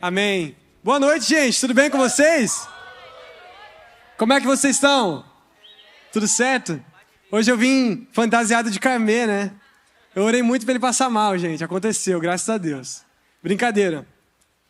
Amém. Boa noite, gente. Tudo bem com vocês? Como é que vocês estão? Tudo certo? Hoje eu vim fantasiado de Carmê, né? Eu orei muito pra ele passar mal, gente. Aconteceu, graças a Deus. Brincadeira.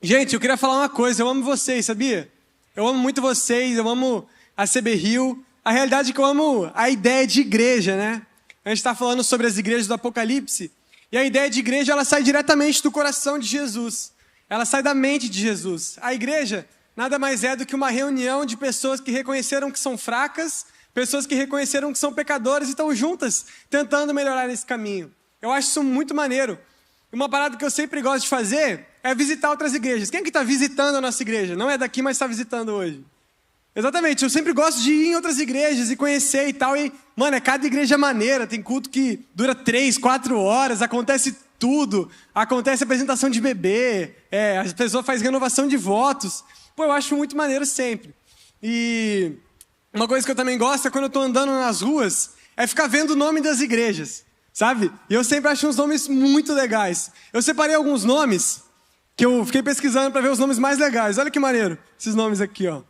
Gente, eu queria falar uma coisa. Eu amo vocês, sabia? Eu amo muito vocês. Eu amo a CB Rio. A realidade é que eu amo a ideia de igreja, né? A gente está falando sobre as igrejas do Apocalipse. E a ideia de igreja, ela sai diretamente do coração de Jesus. Ela sai da mente de Jesus. A igreja nada mais é do que uma reunião de pessoas que reconheceram que são fracas, pessoas que reconheceram que são pecadores e estão juntas tentando melhorar nesse caminho. Eu acho isso muito maneiro. Uma parada que eu sempre gosto de fazer é visitar outras igrejas. Quem é que está visitando a nossa igreja? Não é daqui, mas está visitando hoje. Exatamente, eu sempre gosto de ir em outras igrejas e conhecer e tal. E, mano, cada igreja maneira. Tem culto que dura 3, 4 horas, acontece tudo. Acontece apresentação de bebê, as pessoas fazem renovação de votos. Pô, eu acho muito maneiro sempre. E uma coisa que eu também gosto é quando eu tô andando nas ruas, é ficar vendo o nome das igrejas, sabe? E eu sempre acho uns nomes muito legais. Eu separei alguns nomes que eu fiquei pesquisando para ver os nomes mais legais. Olha que maneiro, esses nomes aqui, ó.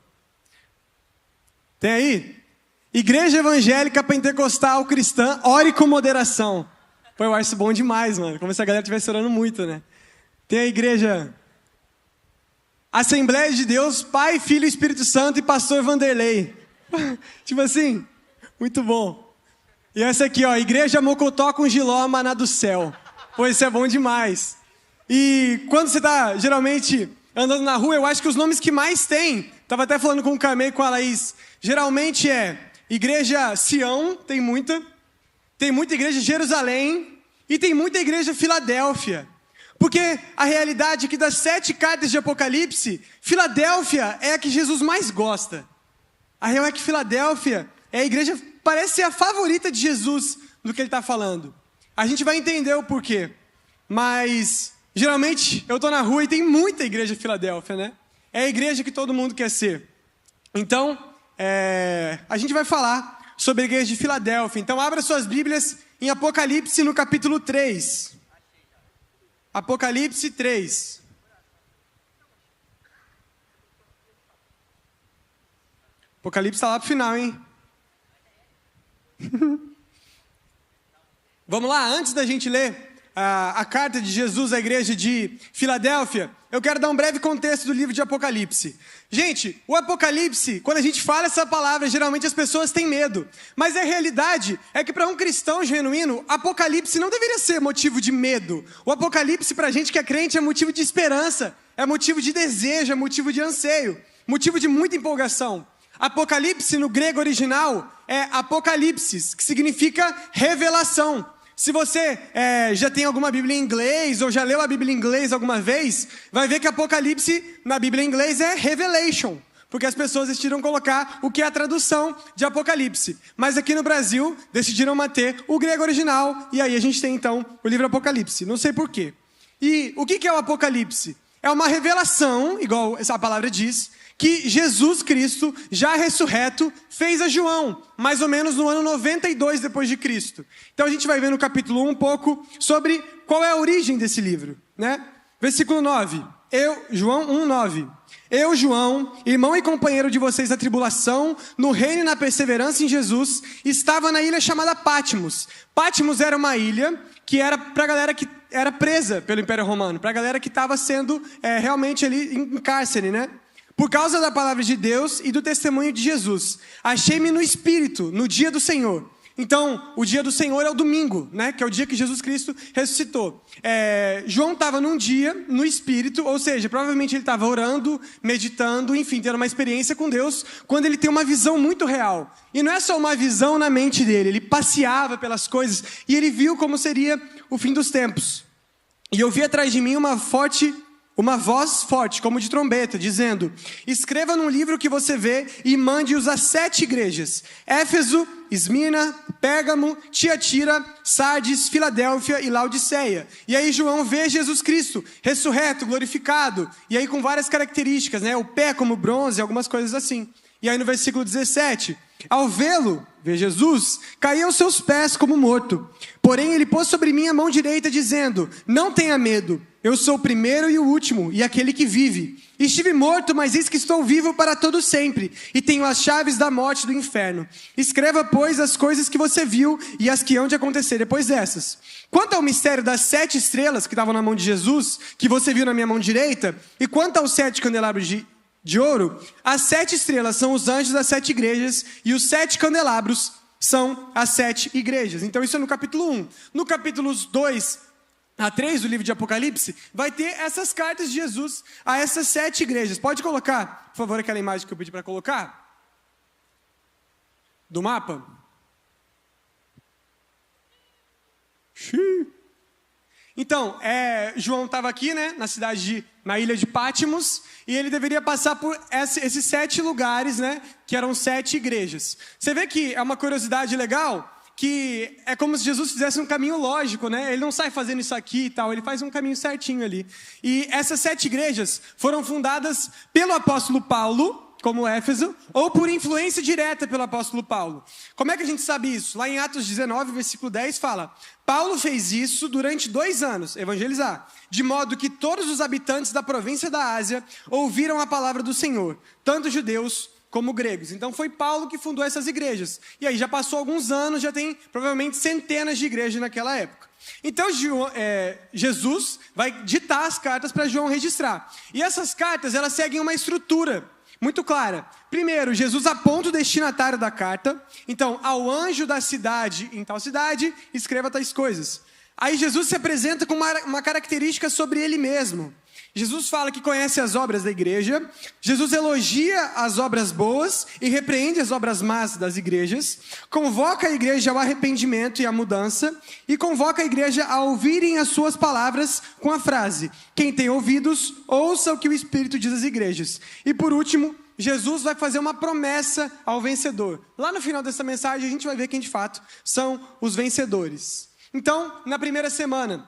Tem aí? Igreja Evangélica Pentecostal Cristã, ore com moderação. Pô, eu acho isso bom demais, mano. Como se a galera estivesse orando muito, né? Tem a igreja Assembleia de Deus, Pai, Filho, Espírito Santo e Pastor Vanderlei. Tipo assim, muito bom. E essa aqui, ó, Igreja Mocotó com Giló, Maná do Céu. Pô, isso é bom demais. E quando você tá, geralmente, andando na rua, eu acho que os nomes que mais tem, tava até falando com o Carmê e com a Laís, geralmente é Igreja Sião, tem muita igreja Jerusalém e tem muita igreja Filadélfia. Porque a realidade é que das 7 cartas de Apocalipse, Filadélfia é a que Jesus mais gosta. A real é que Filadélfia é a igreja, parece ser a favorita de Jesus do que ele está falando. A gente vai entender o porquê. Mas, geralmente, eu estou na rua e tem muita igreja Filadélfia, né? É a igreja que todo mundo quer ser. Então, a gente vai falar sobre a igreja de Filadélfia. Então, abra suas Bíblias em Apocalipse, no capítulo 3. Apocalipse 3. Apocalipse está lá pro final, hein? Vamos lá, antes da gente ler a carta de Jesus à igreja de Filadélfia, eu quero dar um breve contexto do livro de Apocalipse. Gente, o Apocalipse, quando a gente fala essa palavra, geralmente as pessoas têm medo. Mas a realidade é que para um cristão genuíno, Apocalipse não deveria ser motivo de medo. O Apocalipse para a gente que é crente é motivo de esperança, é motivo de desejo, é motivo de anseio, motivo de muita empolgação. Apocalipse no grego original é apocalipsis, que significa revelação. Se você já tem alguma Bíblia em inglês ou já leu a Bíblia em inglês alguma vez, vai ver que Apocalipse na Bíblia em inglês é Revelation, porque as pessoas decidiram colocar o que é a tradução de Apocalipse. Mas aqui no Brasil decidiram manter o grego original e aí a gente tem então o livro Apocalipse. Não sei porquê. E o que é o Apocalipse? É uma revelação, igual essa palavra diz, que Jesus Cristo, já ressurreto, fez a João, mais ou menos no ano 92 depois de Cristo. Então a gente vai ver no capítulo 1 um pouco sobre qual é a origem desse livro, né? Versículo 9. João 1:9. Eu, João, irmão e companheiro de vocês da tribulação, no reino e na perseverança em Jesus, estava na ilha chamada Patmos. Patmos era uma ilha que era para a galera que era presa pelo Império Romano, para a galera que estava sendo realmente ali em cárcere, né? Por causa da palavra de Deus e do testemunho de Jesus. Achei-me no Espírito, no dia do Senhor. Então, o dia do Senhor é o domingo, né? Que é o dia que Jesus Cristo ressuscitou. João estava num dia, no Espírito, ou seja, provavelmente ele estava orando, meditando, enfim, tendo uma experiência com Deus, quando ele tem uma visão muito real. E não é só uma visão na mente dele, ele passeava pelas coisas e ele viu como seria o fim dos tempos. E eu vi atrás de mim uma voz forte, como de trombeta, dizendo: escreva num livro que você vê e mande-os às 7 igrejas: Éfeso, Esmirna, Pérgamo, Tiatira, Sardes, Filadélfia e Laodiceia. E aí João vê Jesus Cristo, ressurreto, glorificado, e aí com várias características, né? O pé como bronze, algumas coisas assim. E aí no versículo 17, Ao vê-lo, ver Jesus, caí aos seus pés como morto. Porém, ele pôs sobre mim a mão direita, dizendo: não tenha medo, eu sou o primeiro e o último, e aquele que vive. Estive morto, mas eis que estou vivo para todo sempre, e tenho as chaves da morte e do inferno. Escreva, pois, as coisas que você viu e as que hão de acontecer depois dessas. Quanto ao mistério das 7 estrelas que estavam na mão de Jesus, que você viu na minha mão direita, e quanto aos 7 candelabros de ouro, as 7 estrelas são os anjos das 7 igrejas, e os 7 candelabros são as 7 igrejas. Então isso é no capítulo 1. No capítulos 2 a 3 do livro de Apocalipse, vai ter essas cartas de Jesus a essas 7 igrejas. Pode colocar, por favor, aquela imagem que eu pedi para colocar? Do mapa? Então, João estava aqui, né, na ilha de Pátimos, e ele deveria passar por esses 7 lugares, né, que eram 7 igrejas. Você vê que é uma curiosidade legal, que é como se Jesus fizesse um caminho lógico, né? Ele não sai fazendo isso aqui e tal, ele faz um caminho certinho ali. E essas 7 igrejas foram fundadas pelo apóstolo Paulo, como Éfeso, ou por influência direta pelo apóstolo Paulo. Como é que a gente sabe isso? Lá em Atos 19, versículo 10, fala: Paulo fez isso durante 2 anos, evangelizar, de modo que todos os habitantes da província da Ásia ouviram a palavra do Senhor, tanto judeus como gregos. Então foi Paulo que fundou essas igrejas. E aí já passou alguns anos, já tem provavelmente centenas de igrejas naquela época. Então Jesus vai ditar as cartas para João registrar. E essas cartas, elas seguem uma estrutura muito clara. Primeiro, Jesus aponta o destinatário da carta. Então, ao anjo da cidade, em tal cidade, escreva tais coisas. Aí Jesus se apresenta com uma característica sobre ele mesmo. Jesus fala que conhece as obras da igreja, Jesus elogia as obras boas e repreende as obras más das igrejas, convoca a igreja ao arrependimento e à mudança, e convoca a igreja a ouvirem as suas palavras com a frase: quem tem ouvidos, ouça o que o Espírito diz às igrejas. E por último, Jesus vai fazer uma promessa ao vencedor. Lá no final dessa mensagem a gente vai ver quem de fato são os vencedores. Então, na primeira semana,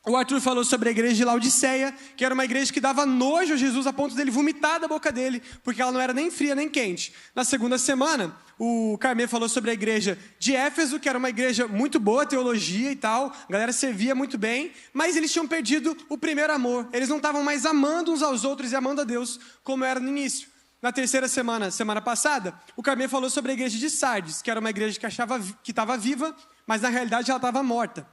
o Arthur falou sobre a igreja de Laodiceia, que era uma igreja que dava nojo a Jesus a ponto dele vomitar da boca dele, porque ela não era nem fria nem quente. Na segunda semana, o Carmê falou sobre a igreja de Éfeso, que era uma igreja muito boa, teologia e tal, a galera servia muito bem, mas eles tinham perdido o primeiro amor. Eles não estavam mais amando uns aos outros e amando a Deus como era no início. Na terceira semana passada, o Carmê falou sobre a igreja de Sardes, que era uma igreja que achava que estava viva, mas na realidade ela estava morta.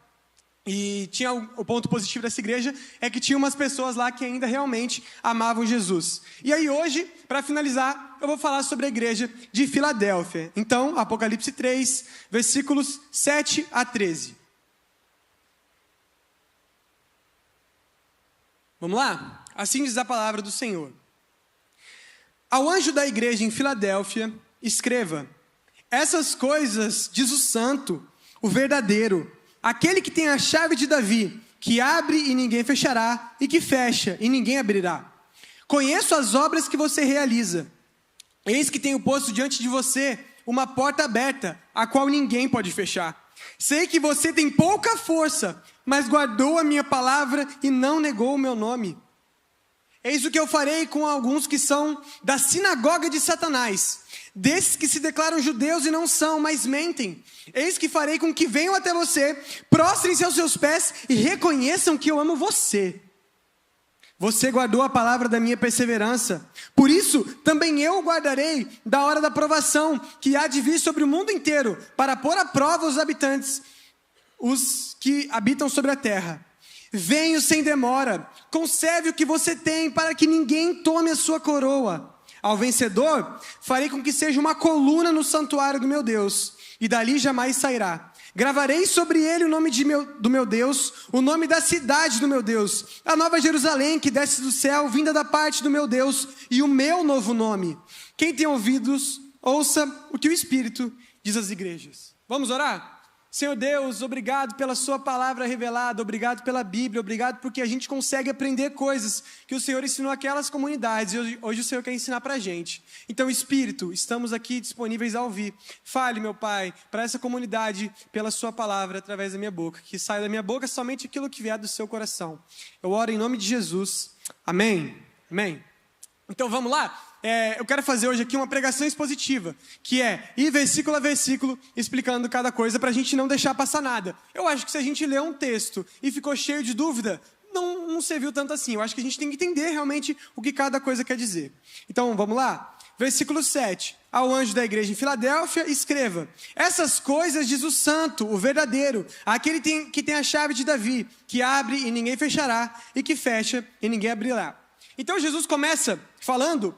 E tinha o ponto positivo dessa igreja, é que tinha umas pessoas lá que ainda realmente amavam Jesus. E aí hoje, para finalizar, eu vou falar sobre a igreja de Filadélfia. Então, Apocalipse 3, versículos 7 a 13. Vamos lá? Assim diz a palavra do Senhor. Ao anjo da igreja em Filadélfia, escreva: essas coisas diz o santo, o verdadeiro, aquele que tem a chave de Davi, que abre e ninguém fechará, e que fecha e ninguém abrirá. Conheço as obras que você realiza. Eis que tenho posto diante de você uma porta aberta, a qual ninguém pode fechar. Sei que você tem pouca força, mas guardou a minha palavra e não negou o meu nome. Eis o que eu farei com alguns que são da sinagoga de Satanás, desses que se declaram judeus e não são, mas mentem. Eis que farei com que venham até você, prostrem-se aos seus pés e reconheçam que eu amo você. Você guardou a palavra da minha perseverança. Por isso, também eu o guardarei da hora da provação, que há de vir sobre o mundo inteiro, para pôr à prova os habitantes, os que habitam sobre a terra. Venho sem demora, conserve o que você tem, para que ninguém tome a sua coroa. Ao vencedor, farei com que seja uma coluna no santuário do meu Deus, e dali jamais sairá. Gravarei sobre ele o nome do meu Deus, o nome da cidade do meu Deus, a nova Jerusalém que desce do céu, vinda da parte do meu Deus, e o meu novo nome. Quem tem ouvidos, ouça o que o Espírito diz às igrejas. Vamos orar? Senhor Deus, obrigado pela sua palavra revelada, obrigado pela Bíblia, obrigado porque a gente consegue aprender coisas que o Senhor ensinou àquelas comunidades e hoje o Senhor quer ensinar para a gente. Então, Espírito, estamos aqui disponíveis a ouvir. Fale, meu Pai, para essa comunidade pela sua palavra através da minha boca, que saia da minha boca somente aquilo que vier do seu coração. Eu oro em nome de Jesus. Amém. Amém. Então vamos lá? eu quero fazer hoje aqui uma pregação expositiva, que é ir versículo a versículo explicando cada coisa para a gente não deixar passar nada. Eu acho que se a gente lê um texto e ficou cheio de dúvida, não serviu tanto assim. Eu acho que a gente tem que entender realmente o que cada coisa quer dizer. Então, vamos lá? Versículo 7. Ao anjo da igreja em Filadélfia, escreva: essas coisas diz o santo, o verdadeiro, aquele que tem a chave de Davi, que abre e ninguém fechará, e que fecha e ninguém abrirá. Então Jesus começa falando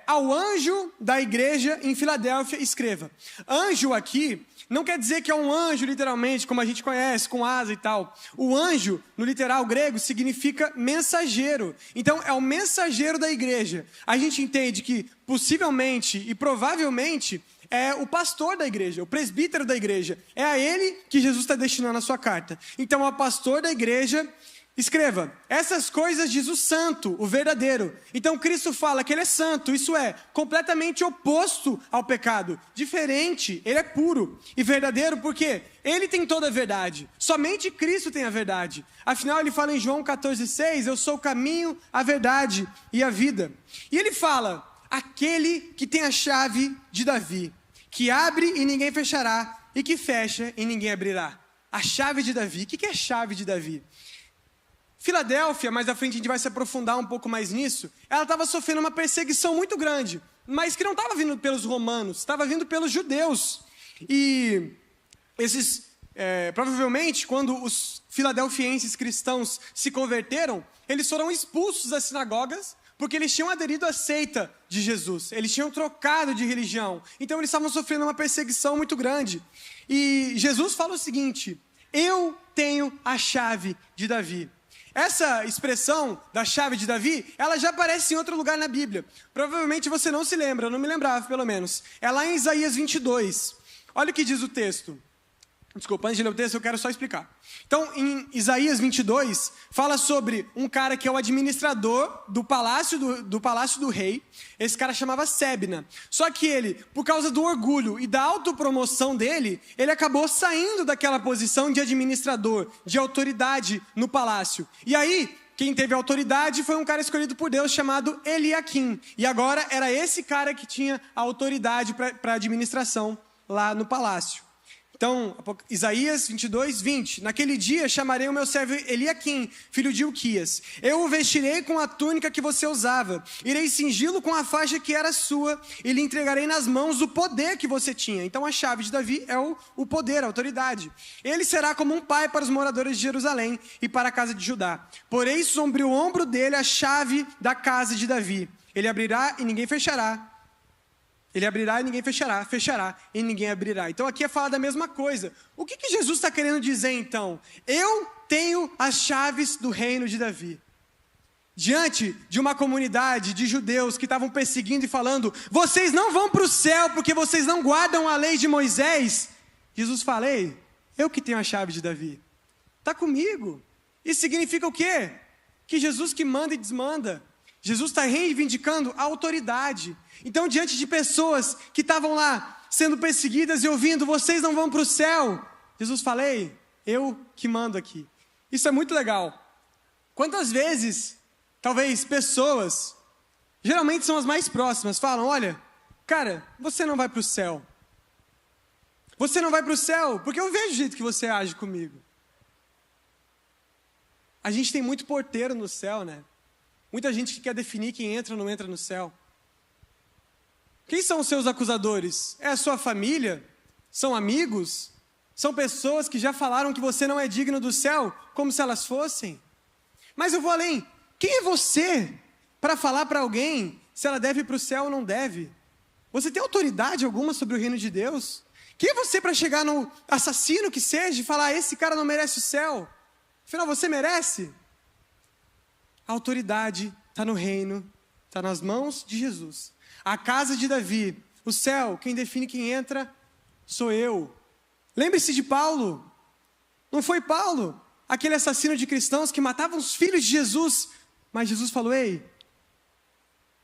ao anjo da igreja em Filadélfia, escreva. Anjo aqui não quer dizer que é um anjo literalmente, como a gente conhece, com asa e tal. O anjo, no literal grego, significa mensageiro. Então, é o mensageiro da igreja. A gente entende que, possivelmente e provavelmente, é o pastor da igreja, o presbítero da igreja. É a ele que Jesus está destinando a sua carta. Então, ao pastor da igreja, escreva: essas coisas diz o santo, o verdadeiro. Então Cristo fala que ele é santo, isso é, completamente oposto ao pecado, diferente, ele é puro e verdadeiro porque ele tem toda a verdade, somente Cristo tem a verdade. Afinal ele fala em João 14,6, eu sou o caminho, a verdade e a vida. E ele fala, aquele que tem a chave de Davi, que abre e ninguém fechará, e que fecha e ninguém abrirá. A chave de Davi, o que é a chave de Davi? Filadélfia, mais à frente a gente vai se aprofundar um pouco mais nisso, ela estava sofrendo uma perseguição muito grande, mas que não estava vindo pelos romanos, estava vindo pelos judeus. E esses, provavelmente, quando os filadelfienses cristãos se converteram, eles foram expulsos das sinagogas, porque eles tinham aderido à seita de Jesus, eles tinham trocado de religião, então eles estavam sofrendo uma perseguição muito grande. E Jesus fala o seguinte: eu tenho a chave de Davi. Essa expressão da chave de Davi, ela já aparece em outro lugar na Bíblia. Provavelmente você não se lembra, eu não me lembrava pelo menos. É lá em Isaías 22. Olha o que diz o texto. Desculpa, antes de ler o texto eu quero só explicar. Então, em Isaías 22, fala sobre um cara que é o administrador do palácio do rei. Esse cara chamava Sebna. Só que ele, por causa do orgulho e da autopromoção dele, ele acabou saindo daquela posição de administrador, de autoridade no palácio. E aí, quem teve autoridade foi um cara escolhido por Deus chamado Eliaquim. E agora era esse cara que tinha a autoridade para a administração lá no palácio. Então, Isaías 22, 20. Naquele dia chamarei o meu servo Eliaquim, filho de Ilquias. Eu o vestirei com a túnica que você usava. Irei cingi-lo com a faixa que era sua e lhe entregarei nas mãos o poder que você tinha. Então, a chave de Davi é o poder, a autoridade. Ele será como um pai para os moradores de Jerusalém e para a casa de Judá. Porei sobre o ombro dele a chave da casa de Davi. Ele abrirá e ninguém fechará. Ele abrirá e ninguém fechará, fechará e ninguém abrirá. Então aqui é falar da mesma coisa. O que Jesus está querendo dizer então? Eu tenho as chaves do reino de Davi. Diante de uma comunidade de judeus que estavam perseguindo e falando, vocês não vão para o céu porque vocês não guardam a lei de Moisés. Jesus fala, ei, eu que tenho a chave de Davi. Está comigo. Isso significa o quê? Que Jesus que manda e desmanda. Jesus está reivindicando a autoridade. Então, diante de pessoas que estavam lá sendo perseguidas e ouvindo, vocês não vão para o céu, Jesus fala, ei, eu que mando aqui. Isso é muito legal. Quantas vezes, talvez pessoas, geralmente são as mais próximas, falam, olha, cara, você não vai para o céu. Você não vai para o céu, porque eu vejo o jeito que você age comigo. A gente tem muito porteiro no céu, né? Muita gente que quer definir quem entra ou não entra no céu. Quem são os seus acusadores? É a sua família? São amigos? São pessoas que já falaram que você não é digno do céu, como se elas fossem? Mas eu vou além. Quem é você para falar para alguém se ela deve ir para o céu ou não deve? Você tem autoridade alguma sobre o reino de Deus? Quem é você para chegar no assassino que seja e falar, esse cara não merece o céu? Afinal, você merece? A autoridade está no reino, está nas mãos de Jesus. A casa de Davi, o céu, quem define quem entra sou eu. Lembre-se de Paulo. Não foi Paulo, aquele assassino de cristãos que matava os filhos de Jesus. Mas Jesus falou, ei,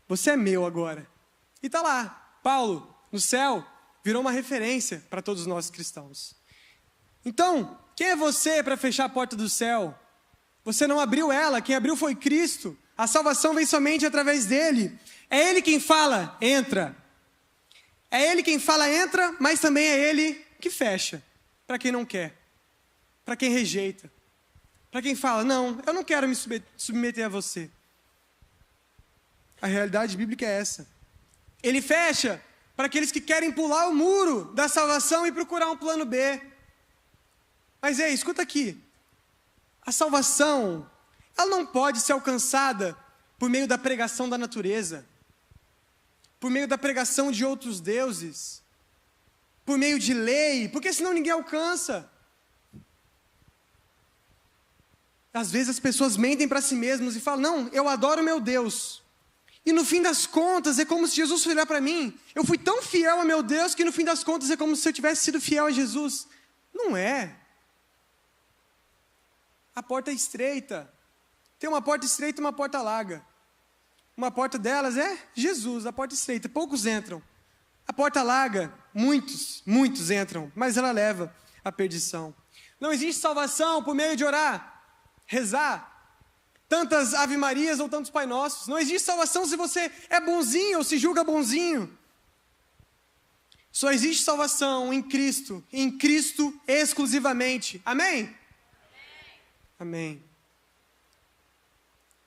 você é meu agora. E está lá, Paulo, no céu, virou uma referência para todos nós cristãos. Então, quem é você para fechar a porta do céu? Você não abriu ela, quem abriu foi Cristo. A salvação vem somente através dele. É ele quem fala, entra. É ele quem fala, entra, mas também é ele que fecha. Para quem não quer. Para quem rejeita. Para quem fala, não, eu não quero me submeter a você. A realidade bíblica é essa. Ele fecha para aqueles que querem pular o muro da salvação e procurar um plano B. Mas ei, escuta aqui. A salvação, ela não pode ser alcançada por meio da pregação da natureza, por meio da pregação de outros deuses, por meio de lei, porque senão ninguém alcança. Às vezes as pessoas mentem para si mesmas e falam, não, eu adoro meu Deus. E no fim das contas, é como se Jesus olhar para mim. Eu fui tão fiel a meu Deus que no fim das contas é como se eu tivesse sido fiel a Jesus. Não é. A porta é estreita. Tem uma porta estreita e uma porta larga. Uma porta delas é Jesus, a porta estreita. Poucos entram. A porta larga, muitos entram. Mas ela leva à perdição. Não existe salvação por meio de orar, rezar tantas Ave Marias ou tantos Pai Nossos. Não existe salvação se você é bonzinho ou se julga bonzinho. Só existe salvação em Cristo exclusivamente. Amém? Amém.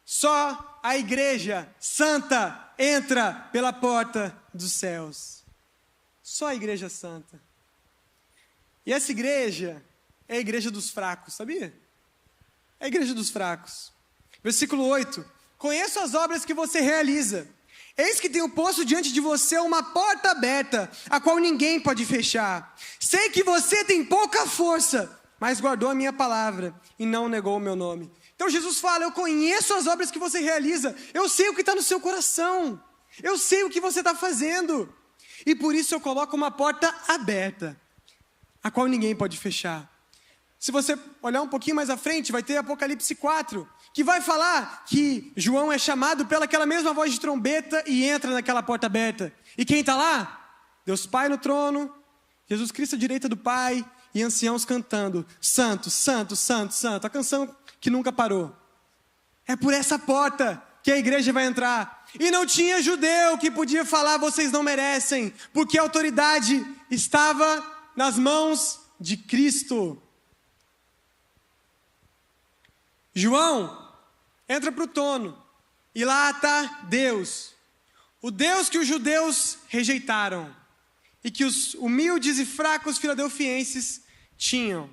Só a igreja santa entra pela porta dos céus. Só a igreja santa. E essa igreja é a igreja dos fracos, sabia? É a igreja dos fracos. Versículo 8. Conheço as obras que você realiza. Eis que tenho posto diante de você uma porta aberta, a qual ninguém pode fechar. Sei que você tem pouca força, mas guardou a minha palavra e não negou o meu nome. Então Jesus fala, eu conheço as obras que você realiza. Eu sei o que está no seu coração. Eu sei o que você está fazendo. E por isso eu coloco uma porta aberta, a qual ninguém pode fechar. Se você olhar um pouquinho mais à frente, vai ter Apocalipse 4, que vai falar que João é chamado pelaquela mesma voz de trombeta e entra naquela porta aberta. E quem está lá? Deus Pai no trono, Jesus Cristo à direita do Pai e anciãos cantando, Santo, Santo, Santo, Santo, a canção que nunca parou. É por essa porta que a igreja vai entrar. E não tinha judeu que podia falar, vocês não merecem, porque a autoridade estava nas mãos de Cristo. João entra para o trono e lá está Deus, o Deus que os judeus rejeitaram e que os humildes e fracos filadelfienses tinham.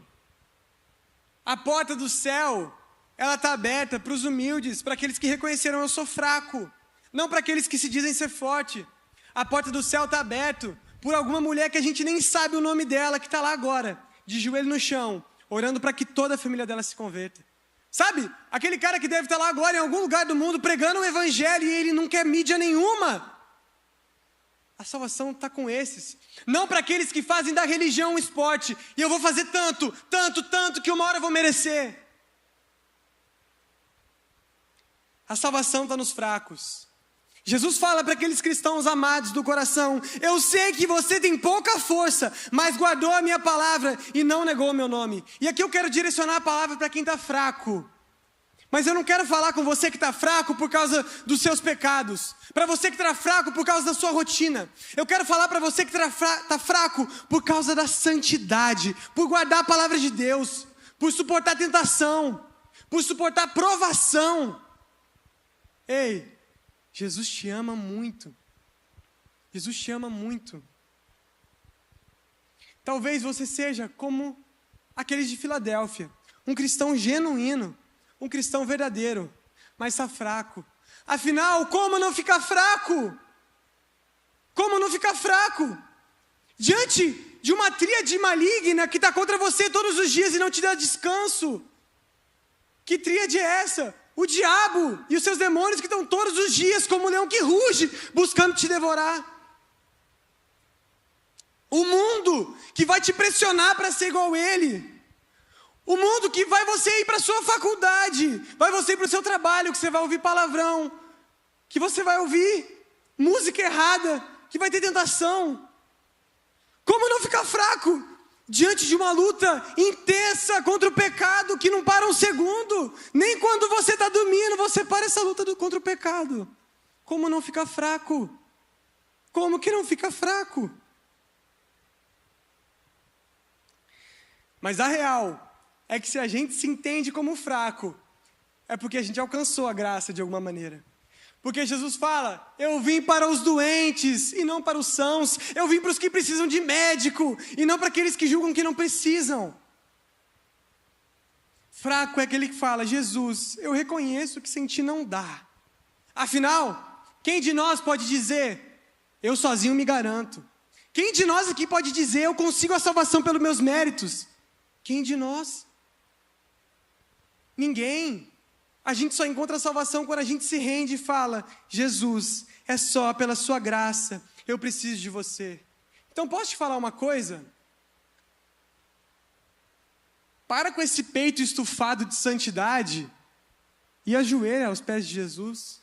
A porta do céu, ela está aberta para os humildes, para aqueles que reconheceram eu sou fraco, não para aqueles que se dizem ser forte. A porta do céu está aberta por alguma mulher que a gente nem sabe o nome dela, que está lá agora, de joelho no chão, orando para que toda a família dela se converta. Sabe, aquele cara que deve estar lá agora em algum lugar do mundo pregando o evangelho e ele não quer mídia nenhuma. A salvação está com esses. Não para aqueles que fazem da religião um esporte. E eu vou fazer tanto, tanto, tanto que uma hora eu vou merecer. A salvação está nos fracos. Jesus fala para aqueles cristãos amados do coração, eu sei que você tem pouca força, mas guardou a minha palavra e não negou o meu nome. E aqui eu quero direcionar a palavra para quem está fraco. Mas eu não quero falar com você que está fraco por causa dos seus pecados. Para você que está fraco por causa da sua rotina. Eu quero falar para você que está fraco por causa da santidade. Por guardar a palavra de Deus. Por suportar tentação. Por suportar provação. Ei, Jesus te ama muito. Jesus te ama muito. Talvez você seja como aqueles de Filadélfia. Um cristão genuíno. Um cristão verdadeiro. Mas está fraco. Afinal, como não ficar fraco? Como não ficar fraco? Diante de uma tríade maligna que está contra você todos os dias e não te dá descanso. Que tríade é essa? O diabo e os seus demônios que estão todos os dias como um leão que ruge, buscando te devorar. O mundo que vai te pressionar para ser igual a ele. O mundo que vai você ir para a sua faculdade, vai você ir para o seu trabalho, que você vai ouvir palavrão, que você vai ouvir música errada, que vai ter tentação. Como não ficar fraco? diante de uma luta intensa contra o pecado que não para um segundo. Nem quando você está dormindo, você para essa luta contra o pecado. Como não ficar fraco? Como que não fica fraco? Mas a real é que se a gente se entende como fraco, é porque a gente alcançou a graça de alguma maneira. Porque Jesus fala, eu vim para os doentes e não para os sãos. Eu vim para os que precisam de médico e não para aqueles que julgam que não precisam. Fraco é aquele que fala, Jesus, eu reconheço que sem ti não dá. Afinal, quem de nós pode dizer, eu sozinho me garanto? Quem de nós aqui pode dizer, eu consigo a salvação pelos meus méritos? Quem de nós? Ninguém. A gente só encontra a salvação quando a gente se rende e fala, Jesus, é só pela sua graça, eu preciso de você. Então posso te falar uma coisa? Para com esse peito estufado de santidade e ajoelha aos pés de Jesus.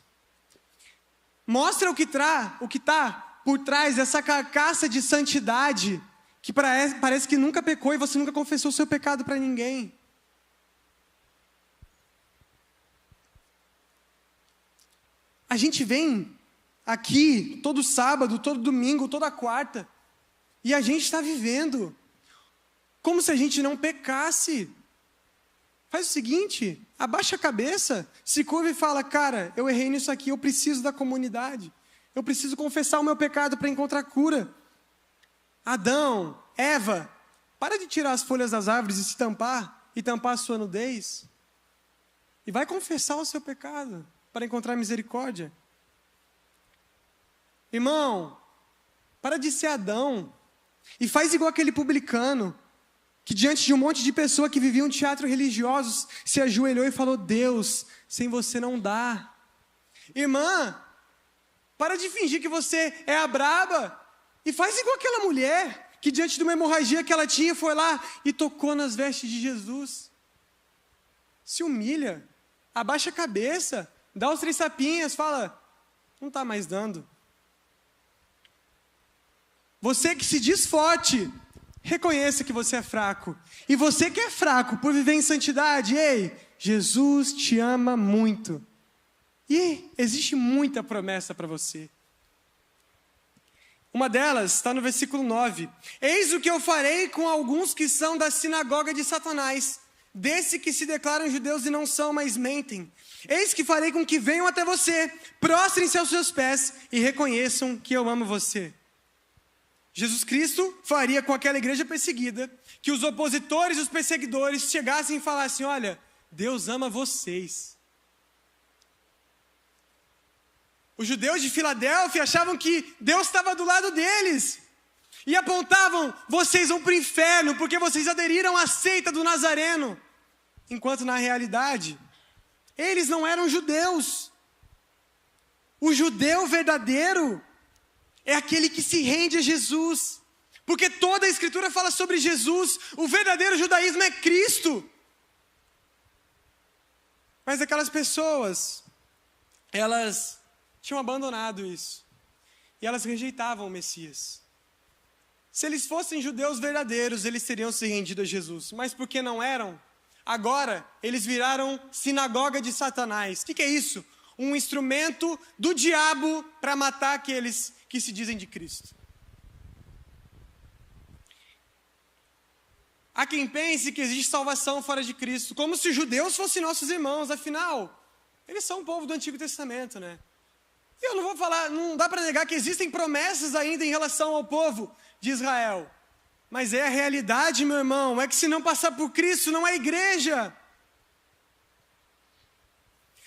Mostra o que está por trás dessa carcaça de santidade que parece que nunca pecou e você nunca confessou o seu pecado para ninguém. A gente vem aqui todo sábado, todo domingo, toda quarta, e a gente está vivendo como se a gente não pecasse. Faz o seguinte, abaixa a cabeça, se curva e fala, cara, eu errei nisso aqui, eu preciso da comunidade, eu preciso confessar o meu pecado para encontrar cura. Adão, Eva, para de tirar as folhas das árvores e tampar a sua nudez, e vai confessar o seu pecado para encontrar misericórdia. Irmão, para de ser Adão e faz igual aquele publicano que diante de um monte de pessoa que vivia um teatro religioso se ajoelhou e falou, Deus, sem você não dá. Irmã, para de fingir que você é a braba e faz igual aquela mulher que diante de uma hemorragia que ela tinha foi lá e tocou nas vestes de Jesus. Se humilha, abaixa a cabeça, dá os 3 tapinhas, fala, não está mais dando. Você que se diz forte, reconheça que você é fraco. E você que é fraco por viver em santidade, ei, Jesus te ama muito. E existe muita promessa para você. Uma delas está no versículo 9. Eis o que eu farei com alguns que são da sinagoga de Satanás, desse que se declaram judeus e não são, mas mentem. Eis que farei com que venham até você, prostrem-se aos seus pés e reconheçam que eu amo você. Jesus Cristo faria com aquela igreja perseguida, que os opositores e os perseguidores chegassem e falassem, olha, Deus ama vocês. Os judeus de Filadélfia achavam que Deus estava do lado deles. E apontavam, vocês vão para o inferno, porque vocês aderiram à seita do Nazareno. Enquanto na realidade, eles não eram judeus. O judeu verdadeiro é aquele que se rende a Jesus. Porque toda a Escritura fala sobre Jesus. O verdadeiro judaísmo é Cristo. Mas aquelas pessoas, elas tinham abandonado isso. E elas rejeitavam o Messias. Se eles fossem judeus verdadeiros, eles teriam se rendido a Jesus. Mas porque não eram, agora eles viraram sinagoga de Satanás. O que é isso? Um instrumento do diabo para matar aqueles que se dizem de Cristo. Há quem pense que existe salvação fora de Cristo, como se os judeus fossem nossos irmãos, afinal, eles são um povo do Antigo Testamento, né? E eu não vou falar, não dá para negar que existem promessas ainda em relação ao povo de Israel. Mas é a realidade, meu irmão, é que se não passar por Cristo, não é igreja.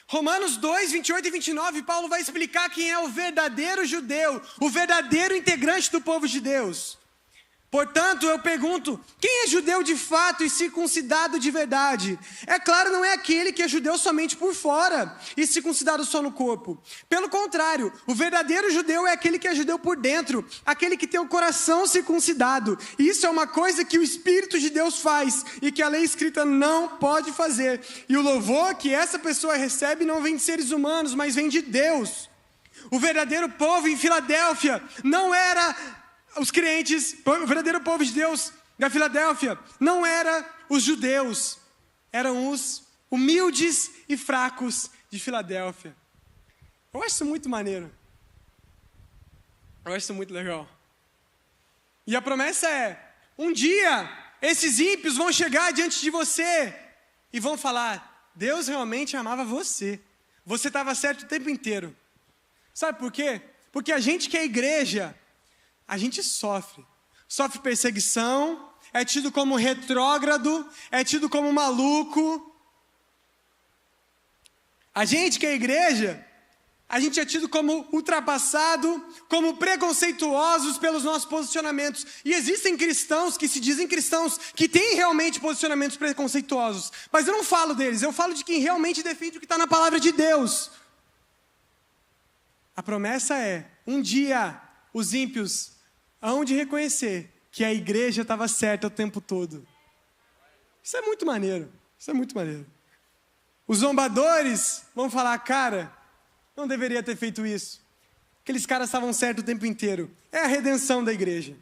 Romanos 2, 28 e 29, Paulo vai explicar quem é o verdadeiro judeu, o verdadeiro integrante do povo de Deus. Portanto, eu pergunto, quem é judeu de fato e circuncidado de verdade? É claro, não é aquele que é judeu somente por fora e circuncidado só no corpo. Pelo contrário, o verdadeiro judeu é aquele que é judeu por dentro, aquele que tem o coração circuncidado. E isso é uma coisa que o Espírito de Deus faz e que a lei escrita não pode fazer. E o louvor que essa pessoa recebe não vem de seres humanos, mas vem de Deus. O verdadeiro povo em Filadélfia não era os crentes, o verdadeiro povo de Deus da Filadélfia não eram os judeus, eram os humildes e fracos de Filadélfia. Eu acho isso muito maneiro. Eu acho isso muito legal. E a promessa é, um dia esses ímpios vão chegar diante de você e vão falar, Deus realmente amava você. Você estava certo o tempo inteiro. Sabe por quê? Porque a gente que é igreja, a gente sofre. Sofre perseguição, é tido como retrógrado, é tido como maluco. A gente que é igreja, a gente é tido como ultrapassado, como preconceituosos pelos nossos posicionamentos. E existem cristãos que se dizem cristãos, que têm realmente posicionamentos preconceituosos. Mas eu não falo deles, eu falo de quem realmente defende o que está na palavra de Deus. A promessa é, um dia os ímpios hão de reconhecer que a igreja estava certa o tempo todo. Isso é muito maneiro, isso é muito maneiro. Os zombadores vão falar, cara, não deveria ter feito isso. Aqueles caras estavam certos o tempo inteiro. É a redenção da igreja.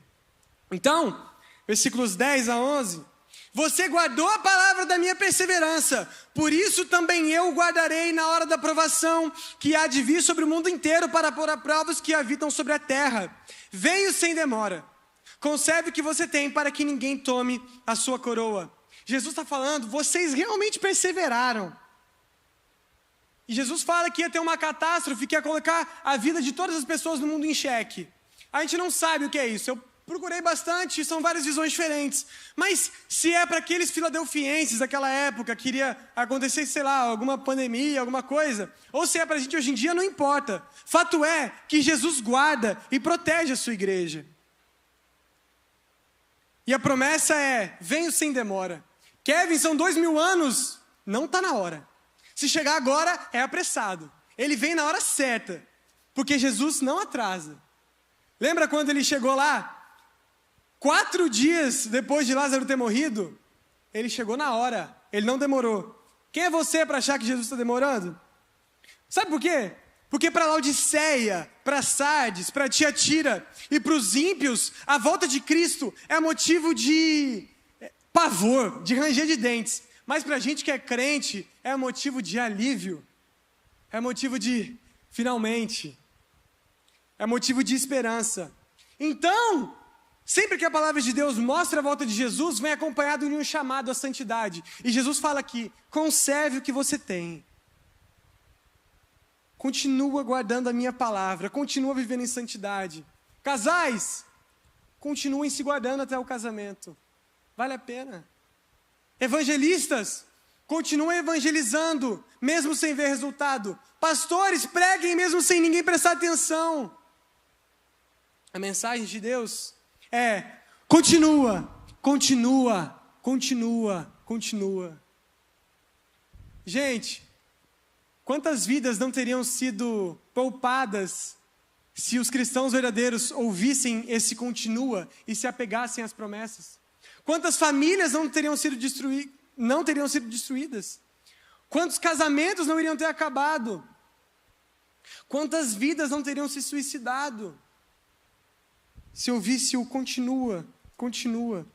Então, versículos 10 a 11. Você guardou a palavra da minha perseverança. Por isso também eu guardarei na hora da provação que há de vir sobre o mundo inteiro para pôr a prova os que habitam sobre a terra. Venho sem demora. Conserve o que você tem para que ninguém tome a sua coroa. Jesus está falando, vocês realmente perseveraram. E Jesus fala que ia ter uma catástrofe, que ia colocar a vida de todas as pessoas no mundo em xeque. A gente não sabe o que é isso. Eu procurei bastante, são várias visões diferentes. Mas se é para aqueles filadelfienses daquela época, queria acontecer, sei lá, alguma pandemia, alguma coisa, ou se é para a gente hoje em dia, não importa. Fato é que Jesus guarda e protege a sua igreja. E a promessa é, venho sem demora. Kevin, são 2000 anos, não está na hora. Se chegar agora, é apressado. Ele vem na hora certa, porque Jesus não atrasa. Lembra quando ele chegou lá? 4 dias depois de Lázaro ter morrido, ele chegou na hora, ele não demorou. Quem é você para achar que Jesus está demorando? Sabe por quê? Porque para Laodiceia, para Sardes, para Tiatira e para os ímpios, a volta de Cristo é motivo de pavor, de ranger de dentes. Mas para a gente que é crente, é motivo de alívio, é motivo de, finalmente, é motivo de esperança. Então, sempre que a palavra de Deus mostra a volta de Jesus, vem acompanhado de um chamado à santidade. E Jesus fala aqui, conserve o que você tem. Continua guardando a minha palavra, continua vivendo em santidade. Casais, continuem se guardando até o casamento. Vale a pena. Evangelistas, continuem evangelizando, mesmo sem ver resultado. Pastores, preguem mesmo sem ninguém prestar atenção. A mensagem de Deus é, continua, continua, continua, continua. Gente, quantas vidas não teriam sido poupadas se os cristãos verdadeiros ouvissem esse continua e se apegassem às promessas? Quantas famílias não teriam sido destruídas? Quantos casamentos não iriam ter acabado? Quantas vidas não teriam se suicidado? Se ouvisse o continua, continua.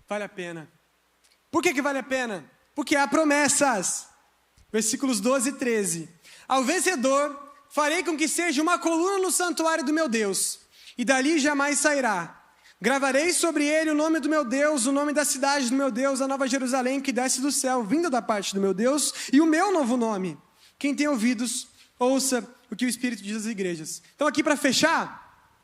Vale a pena. Por que vale a pena? Porque há promessas. Versículos 12 e 13. Ao vencedor, farei com que seja uma coluna no santuário do meu Deus, e dali jamais sairá. Gravarei sobre ele o nome do meu Deus, o nome da cidade do meu Deus, a nova Jerusalém que desce do céu, vinda da parte do meu Deus, e o meu novo nome. Quem tem ouvidos, ouça o que o Espírito diz às igrejas. Então aqui para fechar,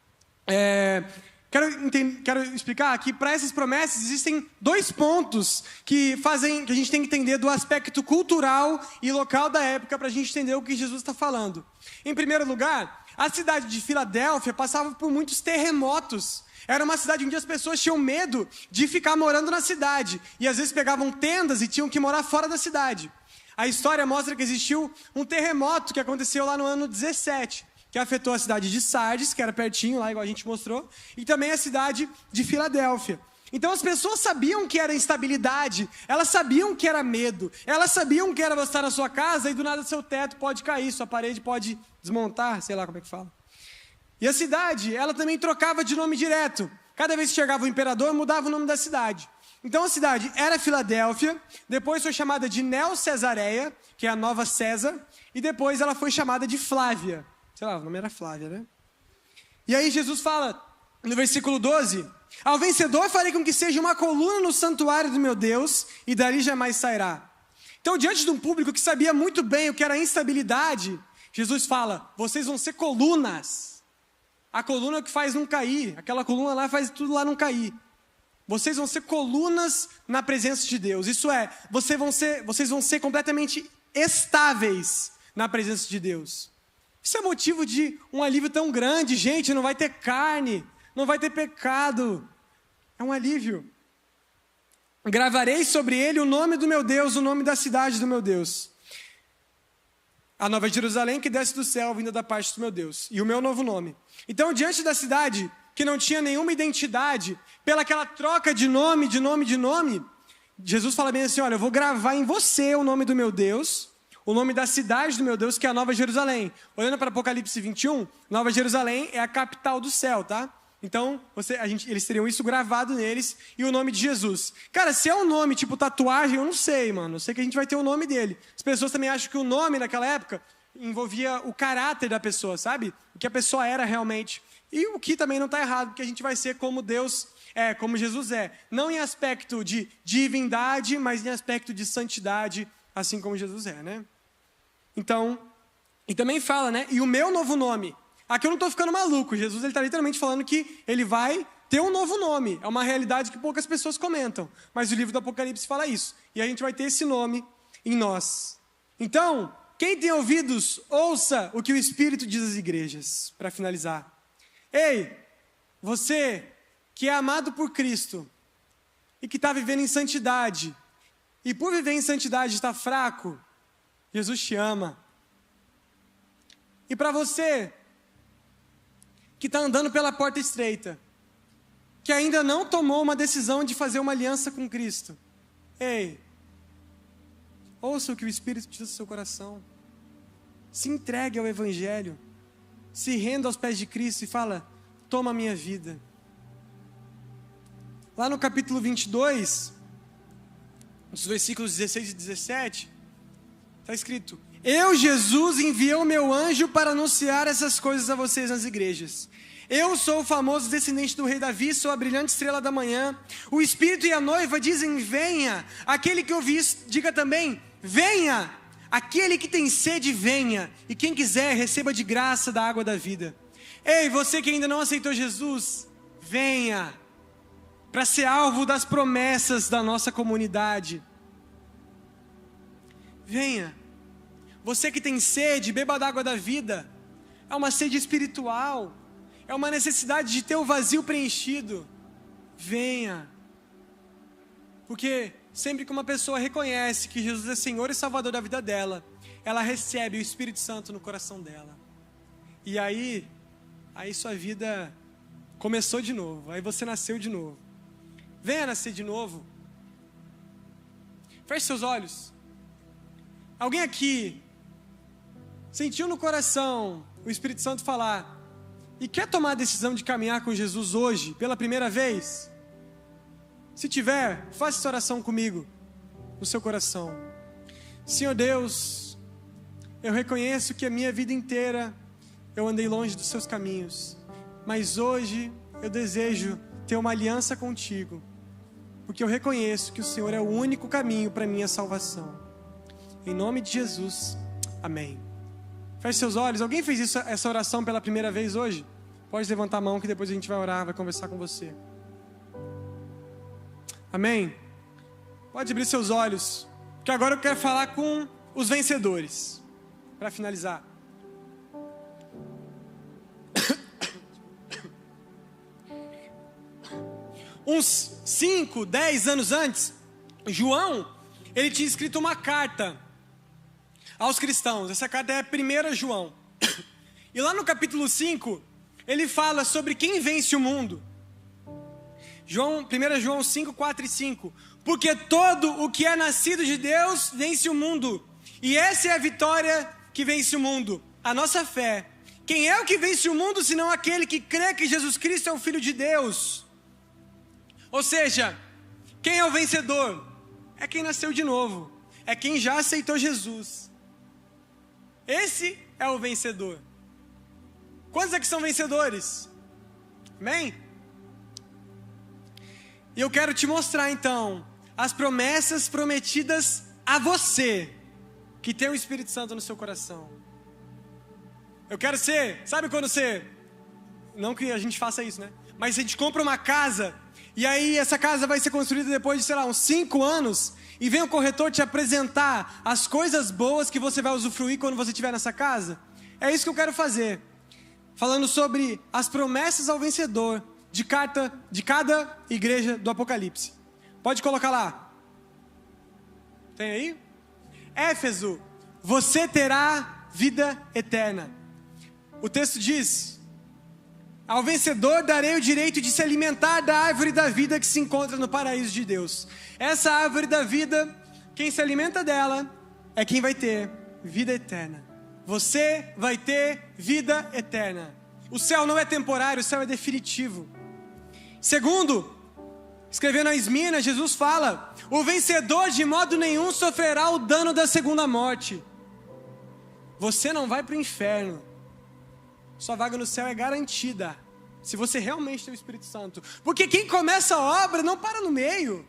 quero explicar que para essas promessas existem 2 pontos que a gente tem que entender do aspecto cultural e local da época para a gente entender o que Jesus está falando. Em primeiro lugar, a cidade de Filadélfia passava por muitos terremotos. Era uma cidade onde as pessoas tinham medo de ficar morando na cidade. E às vezes pegavam tendas e tinham que morar fora da cidade. A história mostra que existiu um terremoto que aconteceu lá no ano 17, que afetou a cidade de Sardes, que era pertinho lá, igual a gente mostrou, e também a cidade de Filadélfia. Então as pessoas sabiam que era instabilidade, elas sabiam que era medo, elas sabiam que era você estar na sua casa e do nada seu teto pode cair, sua parede pode desmontar, sei lá como é que fala. E a cidade, ela também trocava de nome direto. cada vez que chegava o imperador, mudava o nome da cidade. Então a cidade era Filadélfia, depois foi chamada de Neo-Cesareia, que é a nova César, e depois ela foi chamada de Flávia. Sei lá, o nome era Flávia, né? E aí Jesus fala, no versículo 12, ao vencedor farei com que seja uma coluna no santuário do meu Deus, e dali jamais sairá. Então, diante de um público que sabia muito bem o que era instabilidade, Jesus fala, vocês vão ser colunas. A coluna é o que faz não cair, aquela coluna lá faz tudo lá não cair. Vocês vão ser colunas na presença de Deus. Isso é, vocês vão ser completamente estáveis na presença de Deus. Isso é motivo de um alívio tão grande. Gente, não vai ter carne, não vai ter pecado. É um alívio. Gravarei sobre ele o nome do meu Deus, o nome da cidade do meu Deus. A nova Jerusalém que desce do céu, vinda da parte do meu Deus. E o meu novo nome. Então, diante da cidade que não tinha nenhuma identidade, pelaquela troca de nome, Jesus fala bem assim, olha, eu vou gravar em você o nome do meu Deus, o nome da cidade do meu Deus, que é a Nova Jerusalém. Olhando para Apocalipse 21, Nova Jerusalém é a capital do céu, tá? Então, eles teriam isso gravado neles e o nome de Jesus. Cara, se é um nome tipo tatuagem, eu não sei, mano. Eu sei que a gente vai ter o nome dele. As pessoas também acham que o nome naquela época envolvia o caráter da pessoa, sabe? O que a pessoa era realmente. E o que também não está errado, porque a gente vai ser como Deus é, como Jesus é. Não em aspecto de divindade, mas em aspecto de santidade, assim como Jesus é, né? Então, e também fala, né? E o meu novo nome. Aqui eu não estou ficando maluco. Jesus está literalmente falando que ele vai ter um novo nome. É uma realidade que poucas pessoas comentam. Mas o livro do Apocalipse fala isso. E a gente vai ter esse nome em nós. Então, quem tem ouvidos, ouça o que o Espírito diz às igrejas. Para finalizar. Ei, você que é amado por Cristo e que está vivendo em santidade, e por viver em santidade está fraco, Jesus te ama. E para você que está andando pela porta estreita, que ainda não tomou uma decisão de fazer uma aliança com Cristo, ei, ouça o que o Espírito diz no seu coração, se entregue ao Evangelho, se renda aos pés de Cristo e fala, toma a minha vida. Lá no capítulo 22, nos versículos 16 e 17, está escrito, eu, Jesus, enviei o meu anjo para anunciar essas coisas a vocês nas igrejas. Eu sou o famoso descendente do rei Davi, sou a brilhante estrela da manhã. O Espírito e a noiva dizem, venha. Aquele que ouvi isso, diga também, venha. Aquele que tem sede, venha. E quem quiser, receba de graça da água da vida. Ei, você que ainda não aceitou Jesus, venha. Para ser alvo das promessas da nossa comunidade. Venha. Você que tem sede, beba da água da vida. É uma sede espiritual. É uma necessidade de ter o vazio preenchido. Venha. Porque sempre que uma pessoa reconhece que Jesus é Senhor e Salvador da vida dela, ela recebe o Espírito Santo no coração dela. E aí sua vida começou de novo. Aí você nasceu de novo. Venha nascer de novo. Feche seus olhos. Alguém aqui sentiu no coração o Espírito Santo falar e quer tomar a decisão de caminhar com Jesus hoje, pela primeira vez? Se tiver, faça essa oração comigo, no seu coração. Senhor Deus, eu reconheço que a minha vida inteira eu andei longe dos seus caminhos, mas hoje eu desejo ter uma aliança contigo, porque eu reconheço que o Senhor é o único caminho para a minha salvação. Em nome de Jesus, amém. Feche seus olhos. Alguém fez essa oração pela primeira vez hoje? Pode levantar a mão que depois a gente vai orar, vai conversar com você. Amém? Pode abrir seus olhos, que agora eu quero falar com os vencedores, para finalizar. Uns 5, 10 anos antes, João, ele tinha escrito uma carta aos cristãos. Essa carta é 1 João. E lá no capítulo 5, ele fala sobre quem vence o mundo. 1 João 5, 4 e 5. Porque todo o que é nascido de Deus vence o mundo. E essa é a vitória que vence o mundo, a nossa fé. Quem é o que vence o mundo, senão aquele que crê que Jesus Cristo é o Filho de Deus? Ou seja, quem é o vencedor? É quem nasceu de novo. É quem já aceitou Jesus. Esse é o vencedor. Quantos aqui são vencedores? Amém? E eu quero te mostrar então as promessas prometidas a você que tem o Espírito Santo no seu coração. Eu quero ser, sabe quando você, não que a gente faça isso, né? Mas a gente compra uma casa e aí essa casa vai ser construída depois de, sei lá, uns 5 anos e vem o corretor te apresentar as coisas boas que você vai usufruir quando você estiver nessa casa. É isso que eu quero fazer. Falando sobre as promessas ao vencedor de cada igreja do Apocalipse. Pode colocar lá. Tem aí? Éfeso, você terá vida eterna. O texto diz: ao vencedor darei o direito de se alimentar da árvore da vida que se encontra no paraíso de Deus. Essa árvore da vida, quem se alimenta dela é quem vai ter vida eterna. Você vai ter vida eterna. O céu não é temporário, o céu é definitivo. Segundo, escrevendo a Esmirna, Jesus fala: o vencedor de modo nenhum sofrerá o dano da segunda morte. Você não vai para o inferno. Sua vaga no céu é garantida, se você realmente tem o Espírito Santo. Porque quem começa a obra não para no meio.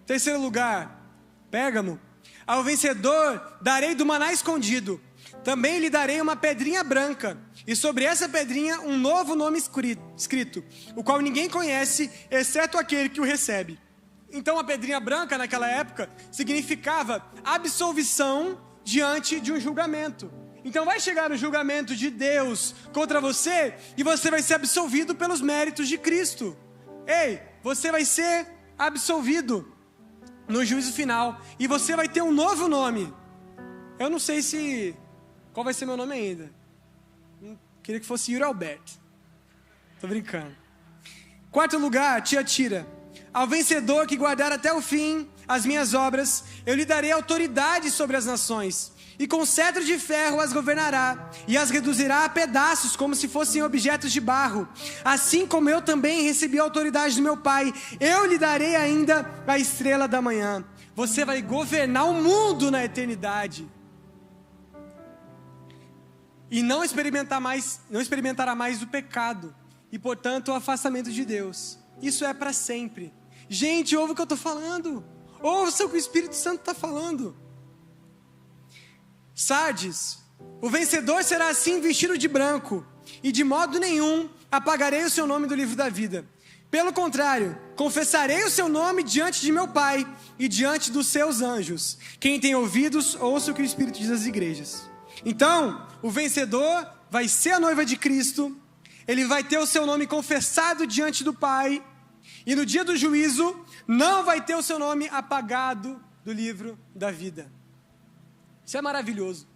Terceiro lugar, Pérgamo. Ao vencedor darei do maná escondido. Também lhe darei uma pedrinha branca, e sobre essa pedrinha um novo nome escrito, o qual ninguém conhece, exceto aquele que o recebe. Então a pedrinha branca naquela época significava absolvição diante de um julgamento. Então vai chegar o julgamento de Deus contra você, e você vai ser absolvido pelos méritos de Cristo. Ei, você vai ser absolvido no juízo final, e você vai ter um novo nome. Eu não sei qual vai ser meu nome ainda. Queria que fosse Yuri Alberto. Tô brincando. Quarto lugar, Tiatira. Ao vencedor que guardar até o fim as minhas obras, eu lhe darei autoridade sobre as nações, e com cetro de ferro as governará, e as reduzirá a pedaços como se fossem objetos de barro. Assim como eu também recebi a autoridade do meu Pai, eu lhe darei ainda a estrela da manhã. Você vai governar o mundo na eternidade. E não experimentará mais o pecado, e portanto o afastamento de Deus. Isso é para sempre. Gente, ouve o que eu estou falando. Ouça o que o Espírito Santo está falando. Sardes, o vencedor será assim vestido de branco, e de modo nenhum apagarei o seu nome do livro da vida. Pelo contrário, confessarei o seu nome diante de meu Pai e diante dos seus anjos. Quem tem ouvidos, ouça o que o Espírito diz às igrejas. Então, o vencedor vai ser a noiva de Cristo, ele vai ter o seu nome confessado diante do Pai, e no dia do juízo, não vai ter o seu nome apagado do livro da vida. Isso é maravilhoso.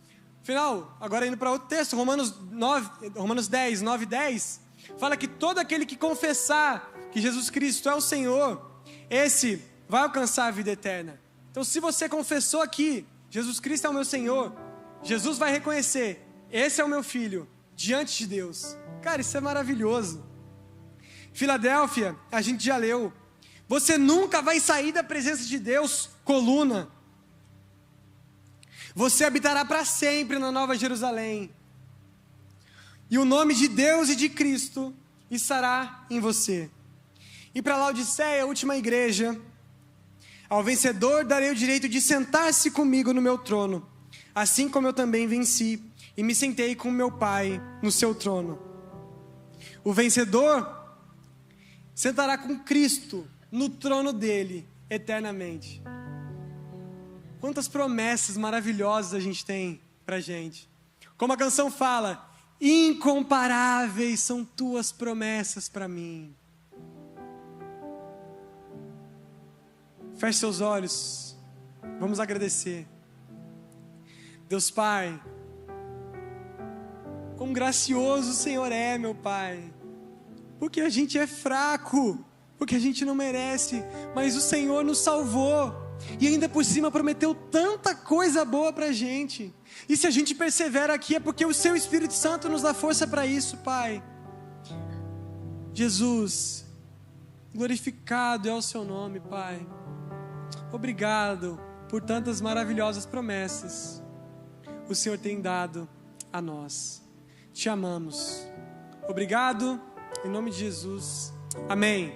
Afinal, agora indo para outro texto, Romanos 10, 9 e 10, fala que todo aquele que confessar que Jesus Cristo é o Senhor, esse vai alcançar a vida eterna. Então, se você confessou aqui, Jesus Cristo é o meu Senhor, Jesus vai reconhecer, esse é o meu filho, diante de Deus. Cara, isso é maravilhoso. Filadélfia, a gente já leu. Você nunca vai sair da presença de Deus, coluna. Você habitará para sempre na Nova Jerusalém. E o nome de Deus e de Cristo estará em você. E para Laodiceia, a última igreja. Ao vencedor darei o direito de sentar-se comigo no meu trono, assim como eu também venci e me sentei com meu Pai no seu trono. O vencedor sentará com Cristo no trono dele eternamente. Quantas promessas maravilhosas a gente tem pra gente. Como a canção fala, incomparáveis são tuas promessas para mim. Feche seus olhos, vamos agradecer. Deus Pai, quão gracioso o Senhor é, meu Pai, porque a gente é fraco, porque a gente não merece, mas o Senhor nos salvou, e ainda por cima prometeu tanta coisa boa pra gente, e se a gente persevera aqui é porque o Seu Espírito Santo nos dá força para isso, Pai. Jesus, Glorificado é o seu nome, Pai. Obrigado por tantas maravilhosas promessas o Senhor tem dado a nós. Te amamos. Obrigado, em nome de Jesus. Amém.